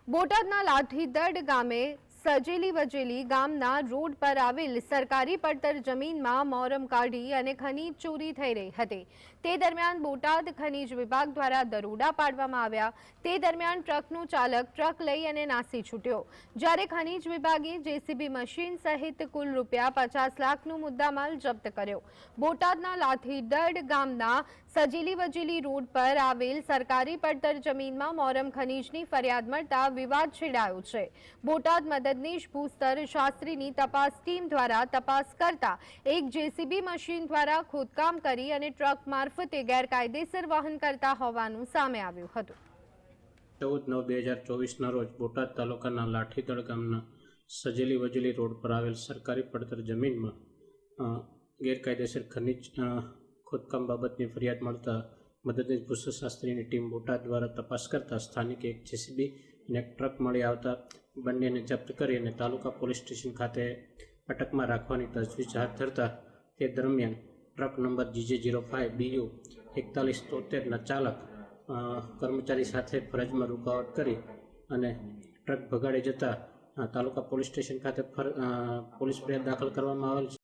બોટાદના લાઠીદડ ગામે સજેલી વજેલી ગામના રોડ પર આવેલ સરકારી પડતર જમીનમાં મોરમ કાઢી અને ખનીજ ચોરી થઈ રહી હતી। તે દરમિયાન બોટાદ ખનીજ વિભાગ દ્વારા દરોડા પાડવામાં આવ્યા। તે દરમિયાન ટ્રકનો ચાલક ટ્રક લઈ અને નાસી છૂટ્યો, જ્યારે ખનીજ વિભાગે જેસીબી મશીન સહિત કુલ ₹50 લાખનો મુદ્દામાલ જપ્ત કર્યો। બોટાદના લાઠીદડ ગામના સજેલી વજેલી રોડ પર આવેલ સરકારી પડતર જમીનમાં મોરમ ખનીજની ફરિયાદ મળતા વિવાદ છેડાયો છે। બોટાદ મદદનીશ ભૂસ્તર શાસ્ત્રીની તપાસ ટીમ દ્વારા તપાસ કરતા એક જેસીબી મશીન દ્વારા ખોદકામ કરી અને ટ્રક મારફતે ગેરકાયદેસર વહન કરતા હોવાનું સામે આવ્યું હતું। 14/9/2024 રોજ બોટાદ તાલુકાના લાઠીદડ ગામના સજેલી વજેલી રોડ પર આવેલ સરકારી પડતર જમીનમાં ગેરકાયદેસર ખનિજ ખોદકામ બાબતની ફરિયાદ મળતા મદદનીશ ભૂસ્તરશાસ્ત્રીની ટીમ બોટાદ દ્વારા તપાસ કરતા સ્થાનિક એક જેસીબી અને એક ટ્રક મળી આવતા બંનેને જપ્ત કરી અને તાલુકા પોલીસ સ્ટેશન ખાતે અટકમાં રાખવાની તજવીજ હાથ ધરતા તે દરમિયાન ટ્રક નંબર GJ05BU 4173ના ચાલક કર્મચારી સાથે ફરજમાં રૂકાવટ કરી અને ટ્રક ભગાડી જતા તાલુકા પોલીસ સ્ટેશન ખાતે પોલીસ ફરિયાદ દાખલ કરવામાં આવેલ છે।